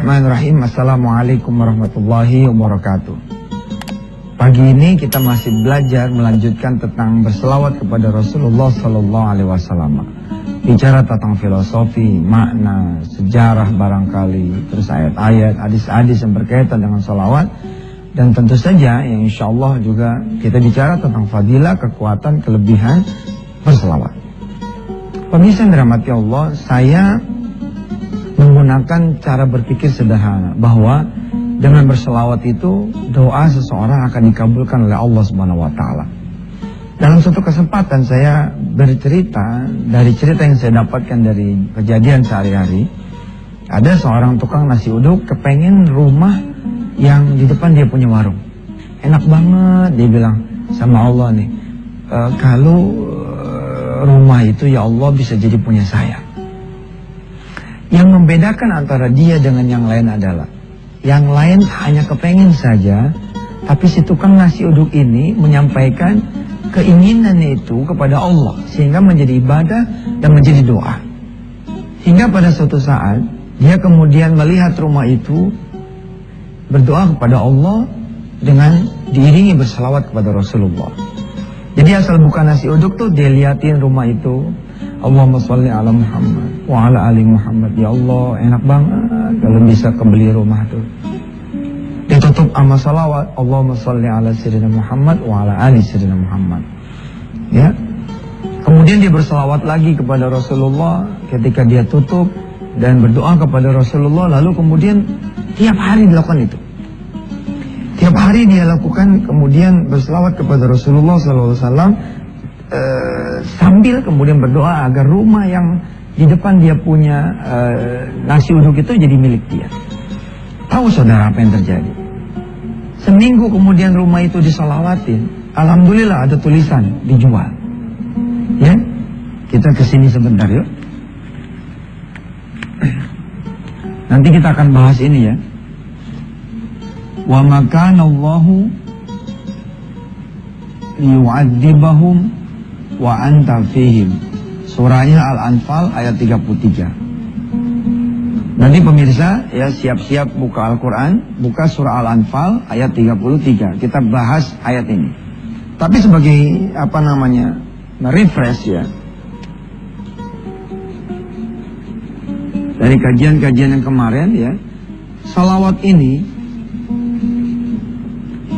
Bismillahirrahmanirrahim. Assalamualaikum warahmatullahi wabarakatuh. Pagi ini kita masih belajar melanjutkan tentang berselawat kepada Rasulullah Sallallahu Alaihi Wasallam. Bicara tentang filosofi, makna, sejarah barangkali, terus ayat-ayat, hadis-hadis yang berkaitan dengan selawat. Dan tentu saja yang insya Allah juga kita bicara tentang fadilah, kekuatan, kelebihan berselawat. Pemirsa yang dirahmati Allah, saya menggunakan cara berpikir sederhana bahwa dengan berselawat itu doa seseorang akan dikabulkan oleh Allah Subhanahu wa taala. Dalam suatu kesempatan saya bercerita dari cerita yang saya dapatkan dari kejadian sehari-hari. Ada seorang tukang nasi uduk kepengen rumah yang di depan dia punya warung. Enak banget, dia bilang sama Allah nih, kalau rumah itu ya Allah bisa jadi punya saya. Yang membedakan antara dia dengan yang lain adalah yang lain hanya kepengen saja, tapi si tukang nasi uduk ini menyampaikan keinginan itu kepada Allah sehingga menjadi ibadah dan menjadi doa. Hingga pada suatu saat dia kemudian melihat rumah itu, berdoa kepada Allah dengan diiringi berselawat kepada Rasulullah. Jadi asal buka nasi uduk tuh dia liatin rumah itu, Allahumma sholli ala Muhammad wa ala ali Muhammad. Ya Allah, enak banget kalau bisa kebeli rumah tuh. Ditutup sama salawat, Allahumma sholli ala sayyidina Muhammad wa ala ali sayyidina Muhammad. Ya. Kemudian dia berselawat lagi kepada Rasulullah ketika dia tutup dan berdoa kepada Rasulullah, lalu kemudian tiap hari dilakukan itu. Tiap hari dia lakukan, kemudian berselawat kepada Rasulullah SAW. Sambil kemudian berdoa agar rumah yang di depan dia punya nasi uduk itu jadi milik dia. Tahu saudara apa yang terjadi? Seminggu kemudian rumah itu disalawatin, alhamdulillah ada tulisan dijual. Ya, kita kesini sebentar yuk. Nanti kita akan bahas ini ya. Wa makana Allahu liyu'adzibahum wa anta fihim. Surahnya Al-Anfal ayat 33. Nanti pemirsa ya siap-siap buka Al-Quran, buka surah Al-Anfal ayat 33. Kita bahas ayat ini. Tapi sebagai refresh ya, dari kajian-kajian yang kemarin ya, salawat ini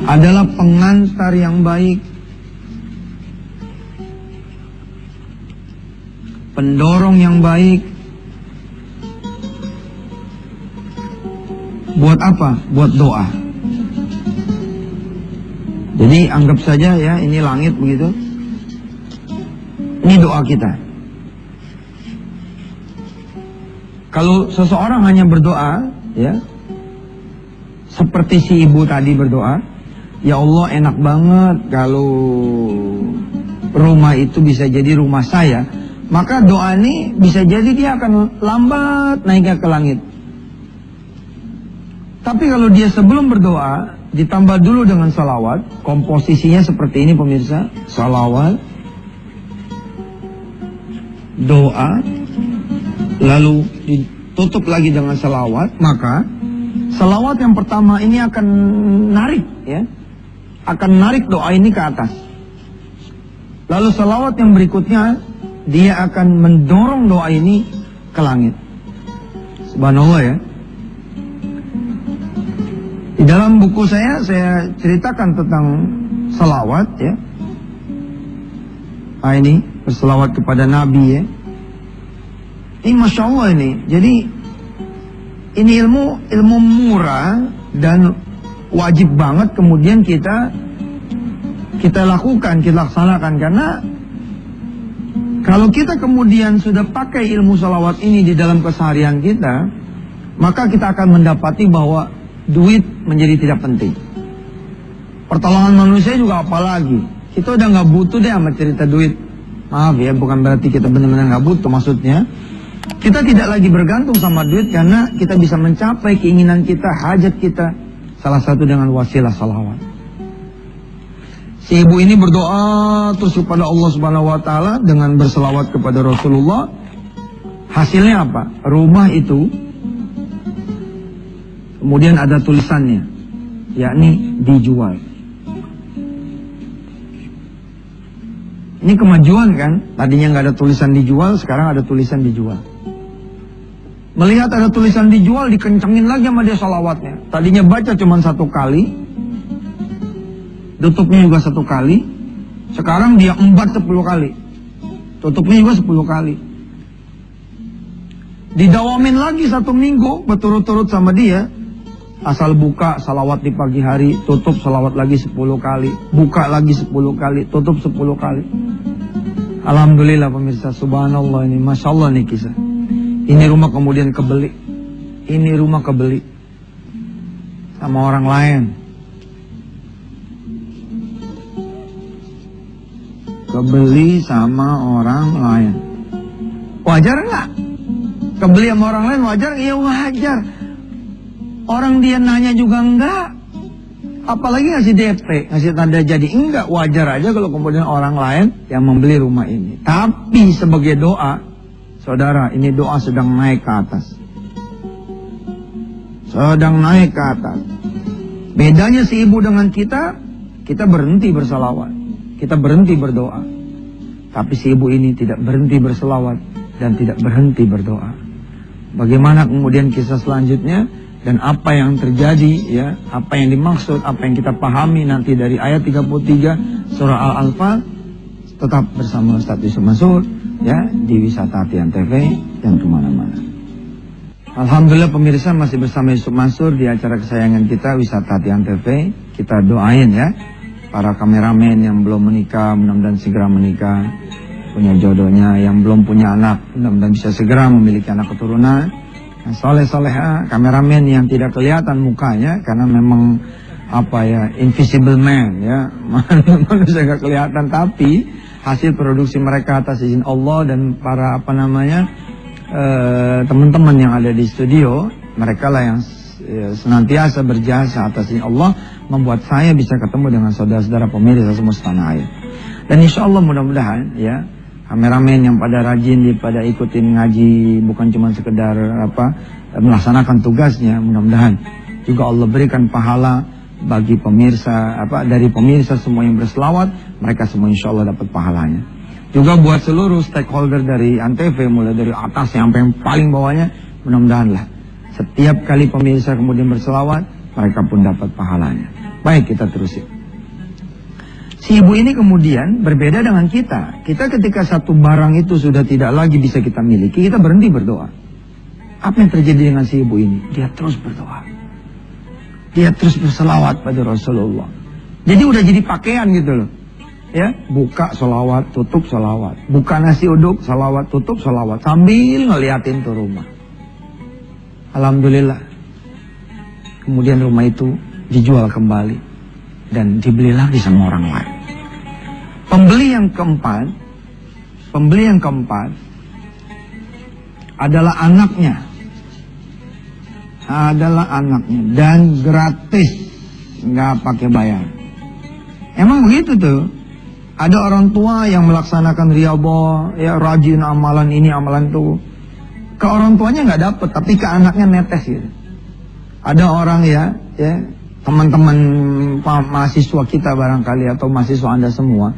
adalah pengantar yang baik, pendorong yang baik. Buat apa? Buat doa. Jadi anggap saja ya, ini langit begitu. Ini doa kita. Kalau seseorang hanya berdoa ya, seperti si ibu tadi berdoa, ya Allah enak banget kalau rumah itu bisa jadi rumah saya. Maka doa ini bisa jadi dia akan lambat naiknya ke langit. Tapi kalau dia sebelum berdoa ditambah dulu dengan salawat, komposisinya seperti ini pemirsa, salawat, doa, lalu ditutup lagi dengan salawat, maka salawat yang pertama ini akan narik ya, akan narik doa ini ke atas. Lalu salawat yang berikutnya dia akan mendorong doa ini ke langit. Subhanallah ya. Di dalam buku saya ceritakan tentang salawat ya. Ini berselawat kepada Nabi ya. Ini Masya Allah ini. Jadi ini ilmu murah dan wajib banget kemudian kita lakukan, kita laksanakan. Karena kalau kita kemudian sudah pakai ilmu salawat ini di dalam keseharian kita, maka kita akan mendapati bahwa duit menjadi tidak penting. Pertolongan manusia juga apalagi. Kita udah gak butuh deh sama cerita duit. Maaf ya, bukan berarti kita benar-benar gak butuh. Maksudnya, kita tidak lagi bergantung sama duit karena kita bisa mencapai keinginan kita, hajat kita. Salah satu dengan wasilah salawat. Si ibu ini berdoa terus kepada Allah Subhanahu wa taala dengan berselawat kepada Rasulullah. Hasilnya apa? Rumah itu Kemudian ada tulisannya, yakni dijual. Ini kemajuan kan? Tadinya nggak ada tulisan dijual, sekarang ada tulisan dijual. Melihat ada tulisan dijual, dikencengin lagi sama dia sholawatnya. Tadinya baca cuma 1 kali, tutupnya juga 1 kali. Sekarang dia embat 10 kali, tutupnya juga 10 kali. Didawamin lagi 1 minggu berturut-turut sama dia. Asal buka salawat di pagi hari, tutup salawat lagi 10 kali, buka lagi 10 kali, tutup 10 kali. Alhamdulillah pemirsa, subhanallah ini, masya Allah nih kisah. Ini rumah kemudian kebeli, ini rumah kebeli sama orang lain. Kebeli sama orang lain. Wajar nggak? Kebeli sama orang lain wajar? Iya wajar. Orang dia nanya juga enggak. Apalagi ngasih DP, ngasih tanda jadi. Enggak, wajar aja kalau kemudian orang lain yang membeli rumah ini. Tapi sebagai doa, saudara, ini doa sedang naik ke atas. Sedang naik ke atas. Bedanya si ibu dengan kita berhenti bersalawat. Kita berhenti berdoa. Tapi si ibu ini tidak berhenti berselawat dan tidak berhenti berdoa. Bagaimana kemudian kisah selanjutnya? Dan apa yang terjadi, ya, apa yang dimaksud, apa yang kita pahami nanti dari ayat 33 surah Al-Anfal, tetap bersama Ustaz Yusuf Mansur, ya, di Wisata Hati TV, dan kemana-mana. Alhamdulillah pemirsa masih bersama Yusuf Mansur di acara kesayangan kita Wisata Hati TV. Kita doain ya, para kameramen yang belum menikah, mudah-mudahan segera menikah, punya jodohnya, yang belum punya anak, mudah-mudahan bisa segera memiliki anak keturunan. Soleh-soleha, kameramen yang tidak kelihatan mukanya karena memang apa ya, invisible man ya, manusia gak kelihatan, tapi hasil produksi mereka atas izin Allah dan para teman-teman yang ada di studio, mereka lah yang senantiasa berjasa atas izin Allah membuat saya bisa ketemu dengan saudara-saudara pemirsa semua setanah air. Dan insya Allah mudah-mudahan ya, kameramen yang pada rajin, pada ikutin ngaji, bukan cuma sekedar melaksanakan tugasnya, mudah-mudahan juga Allah berikan pahala bagi pemirsa, dari pemirsa semua yang berselawat, mereka semua insya Allah dapat pahalanya. Juga buat seluruh stakeholder dari Antv, mulai dari atas sampai yang paling bawahnya, mudah-mudahan lah setiap kali pemirsa kemudian berselawat, mereka pun dapat pahalanya. Baik, kita terusin. Si ibu ini kemudian berbeda dengan kita. Kita ketika satu barang itu sudah tidak lagi bisa kita miliki, kita berhenti berdoa. Apa yang terjadi dengan si ibu ini? Dia terus berdoa. Dia terus berselawat pada Rasulullah. Jadi udah jadi pakaian gitu loh. Ya, buka selawat, tutup selawat. Buka nasi uduk, selawat, tutup selawat. Sambil ngeliatin tuh rumah. Alhamdulillah. Kemudian rumah itu dijual kembali. Dan dibeli lagi sama orang lain. Pembeli yang keempat adalah anaknya. Dan gratis, nggak pakai bayar. Emang begitu tuh. Ada orang tua yang melaksanakan riyadhah, ya, rajin amalan ini amalan itu. Ke orang tuanya nggak dapet, tapi ke anaknya netes gitu. Ada orang ya teman-teman mahasiswa kita barangkali atau mahasiswa Anda semua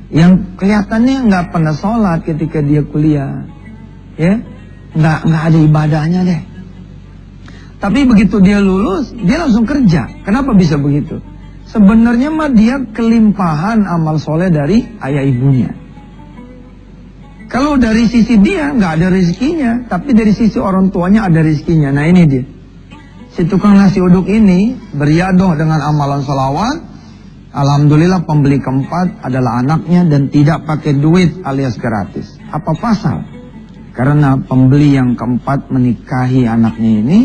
yang kelihatannya nggak pernah sholat ketika dia kuliah, ya, nggak ada ibadahnya deh. Tapi begitu dia lulus, dia langsung kerja. Kenapa bisa begitu? Sebenarnya mah dia kelimpahan amal soleh dari ayah ibunya. Kalau dari sisi dia nggak ada rezekinya, tapi dari sisi orang tuanya ada rezekinya. Nah ini dia. Si tukang nasi uduk ini beriadoh dengan amalan salawat. Alhamdulillah pembeli keempat adalah anaknya dan tidak pakai duit alias gratis. Apa pasal? Karena pembeli yang keempat menikahi anaknya ini,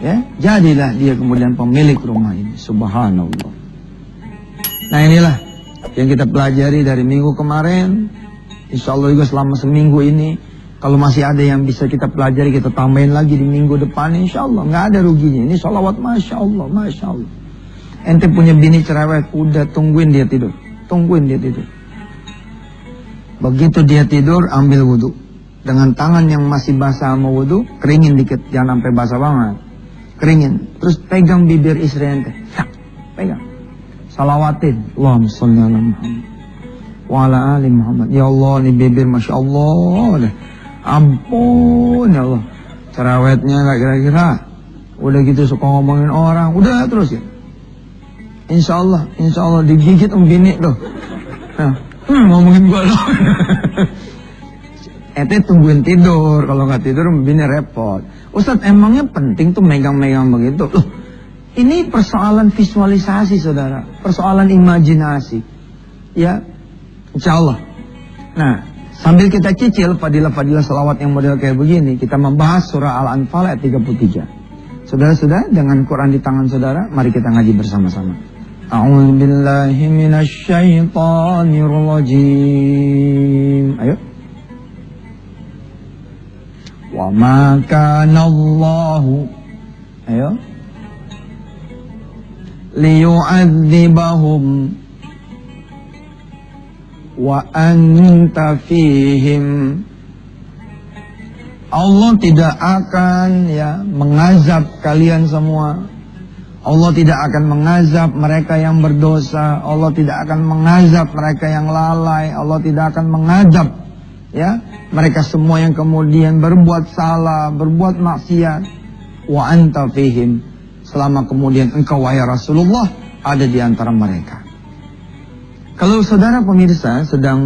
ya, jadilah dia kemudian pemilik rumah ini. Subhanallah. Nah inilah yang kita pelajari dari minggu kemarin. Insya Allah juga selama seminggu ini. Kalau masih ada yang bisa kita pelajari, kita tambahin lagi di minggu depan, insya Allah. Nggak ada ruginya. Ini sholawat, masya Allah, masya Allah. Ente punya bini cerewet, udah tungguin dia tidur. Tungguin dia tidur. Begitu dia tidur, ambil wudhu. Dengan tangan yang masih basah sama wudhu, keringin dikit, jangan sampai basah banget. keringin. Terus pegang bibir istri ente. Pegang. Salawatin. Allahumma sholli ala Muhammad wa ala ali Muhammad. Ya Allah, nih bibir Masya Allah. Ampun ya Allah. Cerewetnya gak kira-kira. Udah gitu suka ngomongin orang. Udah terus ya. Insya Allah digigit bini tuh. Nah, ngomongin gua loh. Ente tungguin tidur. Kalau gak tidur bini repot. Ustadz, emangnya penting tuh megang-megang begitu? Loh, ini persoalan visualisasi saudara. Persoalan imajinasi. Ya, insya Allah. Nah, sambil kita cicil fadilah-fadilah salawat yang model kayak begini, kita membahas surah Al-Anfal ayat 33. Saudara-saudara, dengan Quran di tangan saudara, mari kita ngaji bersama-sama. A'udzu billahi minasy syaithanir rajim. Ayo. Wa ma kana Allahu, ayo, liyu'adzibahum wa anta fihim. Allah tidak akan mengazab kalian semua. Allah tidak akan mengazab mereka yang berdosa. Allah tidak akan mengazab mereka yang lalai. Allah tidak akan mengazab mereka semua yang kemudian berbuat salah, berbuat maksiat. Wa anta fihim, selama kemudian engkau wahai Rasulullah ada di antara mereka. Kalau saudara pemirsa sedang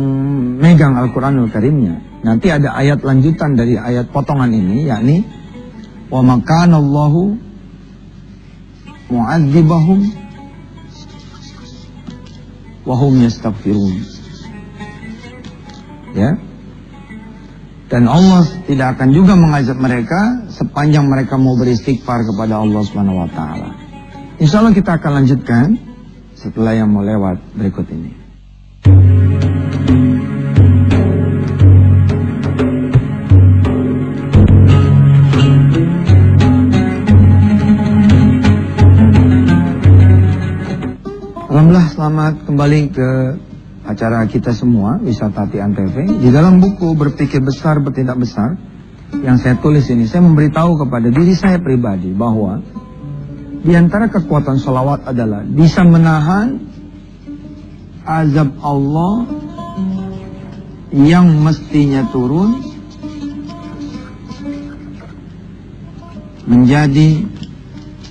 megang Al-Quranul Karimnya, nanti ada ayat lanjutan dari ayat potongan ini, yakni wa makana Allahu mu'adzibahum wa hum yastaghfirun. Ya. Dan Allah tidak akan juga mengazab mereka sepanjang mereka mau beristighfar kepada Allah Subhanahu wa taala. Insyaallah kita akan lanjutkan setelah yang mau lewat berikut ini. Alhamdulillah, selamat kembali ke acara kita semua, Wisata Hati Antv. Di dalam buku Berpikir Besar Bertindak Besar yang saya tulis ini, saya memberitahu kepada diri saya pribadi bahwa di antara kekuatan sholawat adalah bisa menahan azab Allah yang mestinya turun menjadi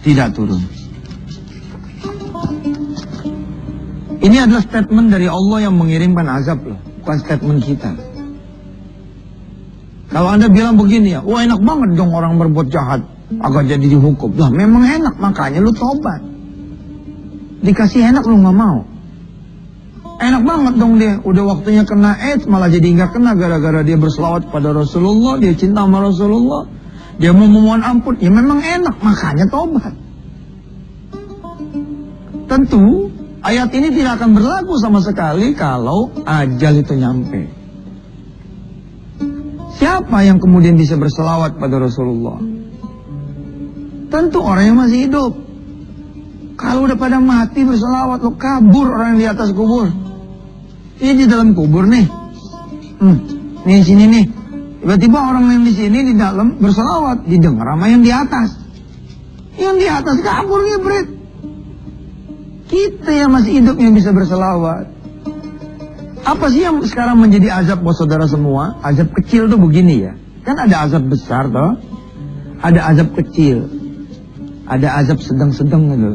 tidak turun. Ini adalah statement dari Allah yang mengirimkan azab loh, bukan statement kita. Kalau Anda bilang begini ya, wah enak banget dong orang berbuat jahat agak jadi dihukum. Lah memang enak, makanya lu tobat. Dikasih enak lu gak mau. Enak banget dong dia, udah waktunya kena AIDS malah jadi gak kena gara-gara dia berselawat pada Rasulullah, dia cinta sama Rasulullah, dia mau memohon ampun. Ya memang enak, makanya tobat. Tentu ayat ini tidak akan berlaku sama sekali kalau ajal itu nyampe. Siapa yang kemudian bisa berselawat pada Rasulullah? Tentu orang yang masih hidup. Kalau udah pada mati berselawat, lo kabur orang yang di atas kubur. Ini di dalam kubur nih. Nih di sini nih. Tiba-tiba orang yang di sini di dalam berselawat, didengar sama yang di atas. Yang di atas kabur ngibrit. Kita yang masih hidup yang bisa berselawat. Apa sih yang sekarang menjadi azab buat saudara semua? Azab kecil tuh begini ya. Kan ada azab besar toh. Ada azab kecil. Ada azab sedang-sedang gitu.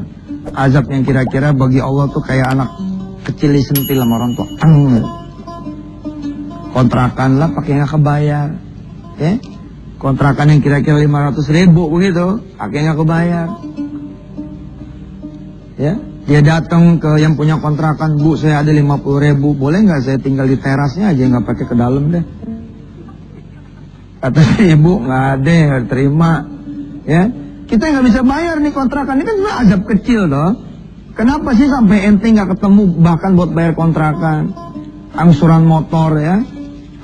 Azab yang kira-kira bagi Allah tuh kayak anak kecil disentil sama orang tua. Kontrakan lah pakai nggak kebayar. Ya? Kontrakan yang kira-kira 500.000 begitu, pakai nggak kebayar. Ya? Dia datang ke yang punya kontrakan, Bu, saya ada 50.000, boleh nggak saya tinggal di terasnya aja, nggak pakai ke dalam deh. Kata ibu, nggak ada, terima. Ya, kita nggak bisa bayar nih kontrakan, ini kan sebenarnya azab kecil toh. Kenapa sih sampai ente nggak ketemu bahkan buat bayar kontrakan, angsuran motor ya,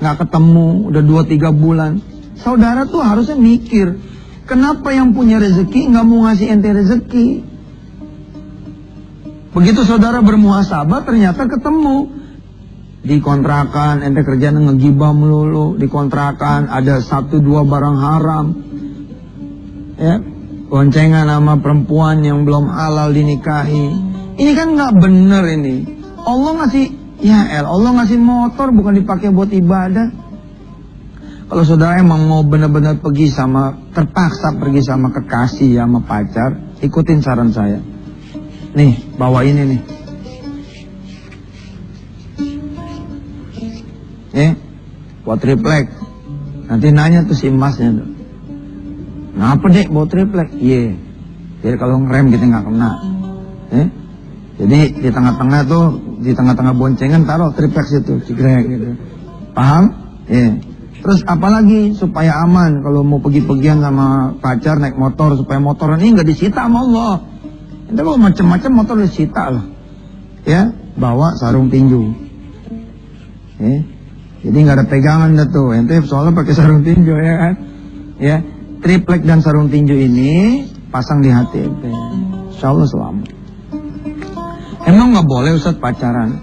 nggak ketemu, udah 2-3 bulan. Saudara tuh harusnya mikir, kenapa yang punya rezeki nggak mau ngasih ente rezeki? Begitu saudara bermuhasabah ternyata ketemu di kontrakan ente kerjaan ngegibah melulu, di kontrakan ada 1-2 barang haram, ya boncengan sama perempuan yang belum halal dinikahi. Ini kan nggak bener ini. Allah ngasih motor bukan dipakai buat ibadah. Kalau saudara emang mau benar-benar terpaksa pergi sama kekasih sama pacar, ikutin saran saya. Nih, bawa ini nih. Buat triplek. Nanti nanya tuh si emasnya tuh. Kenapa dek bawa triplek? Iya. Jadi kalau ngerem kita nggak kena. Jadi di tengah-tengah tuh, di tengah-tengah boncengan taruh triplek situ, cigrek gitu. Paham? Iya. Terus apalagi supaya aman kalau mau pergi-pergian sama pacar naik motor, supaya motor ini nggak disita sama Allah. Itu kalau macam-macam motor disita lah. Ya, bawa sarung tinju. Jadi nggak ada pegangan dah tuh. Ente soalnya pakai sarung tinju ya kan? Ya, triplek dan sarung tinju ini pasang di hati ente. Insyaallah selamat. Emang nggak boleh Ustaz pacaran?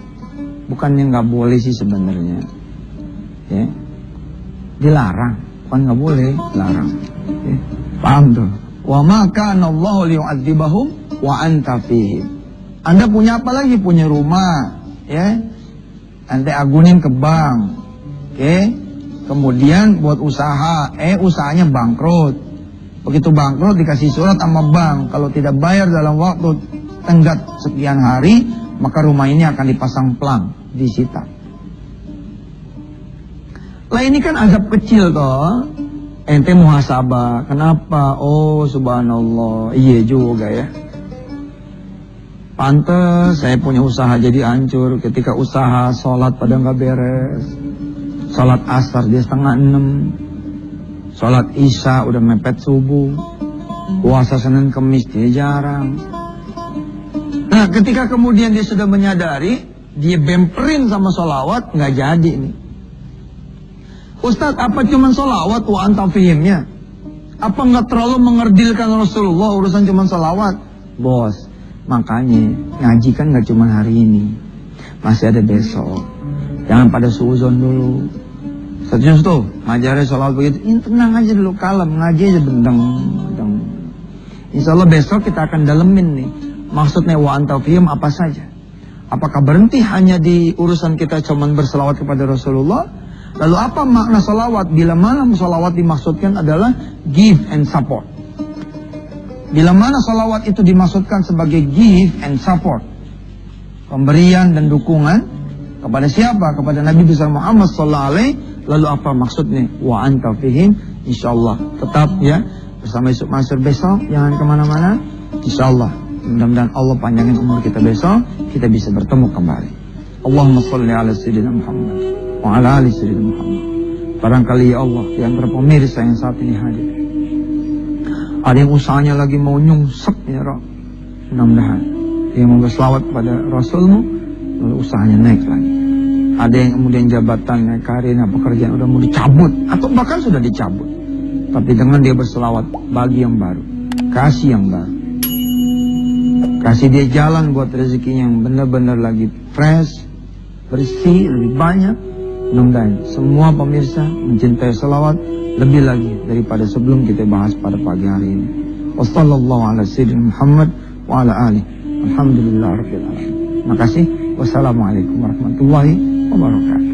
Bukannya nggak boleh sih sebenarnya. Ya. Dilarang, bukan nggak boleh, dilarang. Paham tuh? Wa ma kana Allahu liyu'adzibahum wa anta fihim. Anda punya apa lagi? Punya rumah, ya. Anda agunin ke bank. Kemudian buat usaha, usahanya bangkrut. Begitu bangkrut dikasih surat sama bank, kalau tidak bayar dalam waktu tenggat sekian hari, maka rumah ini akan dipasang pelang, disita. Lah ini kan azab kecil toh. Ente muhasabah. Kenapa? Oh subhanallah. Iya juga ya. Pantes saya punya usaha jadi hancur. Ketika usaha sholat pada nggak beres. Sholat asar dia 5:30. Sholat isya udah mepet subuh. Puasa Senin Kemis dia jarang. Nah ketika kemudian dia sudah menyadari, dia bemperin sama sholawat, nggak jadi nih. Ustadz, apa cuman sholawat wa anta fihimnya? Apa nggak terlalu mengerdilkan Rasulullah urusan cuman sholawat? Bos, makanya ngaji kan nggak cuman hari ini, masih ada besok. Jangan pada suuzon dulu. Serius tuh, ngajarin sholawat begitu, ini tenang aja dulu, kalem, ngaji aja bendeng. Insya Allah besok kita akan dalemin nih. Maksudnya wa anta fihim apa saja? Apakah berhenti hanya di urusan kita cuman berselawat kepada Rasulullah? Lalu apa makna salawat? Bila mana salawat dimaksudkan adalah give and support. Bila mana salawat itu dimaksudkan sebagai give and support, pemberian dan dukungan kepada siapa? Kepada Nabi besar Muhammad sallallahu alaihi. Lalu apa maksudnya? Wa anta fihim. Insyaallah tetap ya bersama Yusuf Mansur besok. Jangan kemana-mana. Insyaallah mudah-mudahan Allah panjangin umur kita besok, kita bisa bertemu kembali. Allahumma sholli ala sayyidina Muhammad wa ala ali sayyidina Muhammad. Barangkali ya Allah yang berpemirsa yang saat ini hadir, ada yang usahanya lagi mau nyungsep ya Rob, mudah-mudahan dia mau berselawat kepada Rasulmu, lalu usahanya naik lagi. Ada yang kemudian jabatannya, karirnya, pekerjaan udah mau dicabut atau bahkan sudah dicabut, tapi dengan dia berselawat bagi yang baru, kasih yang baru, kasih dia jalan buat rezekinya yang benar-benar lagi fresh, bersih, lebih banyak. Mudah-mudahan semua pemirsa mencintai salawat lebih lagi daripada sebelum kita bahas pada pagi hari ini. Wassallallahu ala sayyidina Muhammad wa ala alihi. Alhamdulillah rabbil alamin. Terima kasih. Wassalamualaikum warahmatullahi wabarakatuh.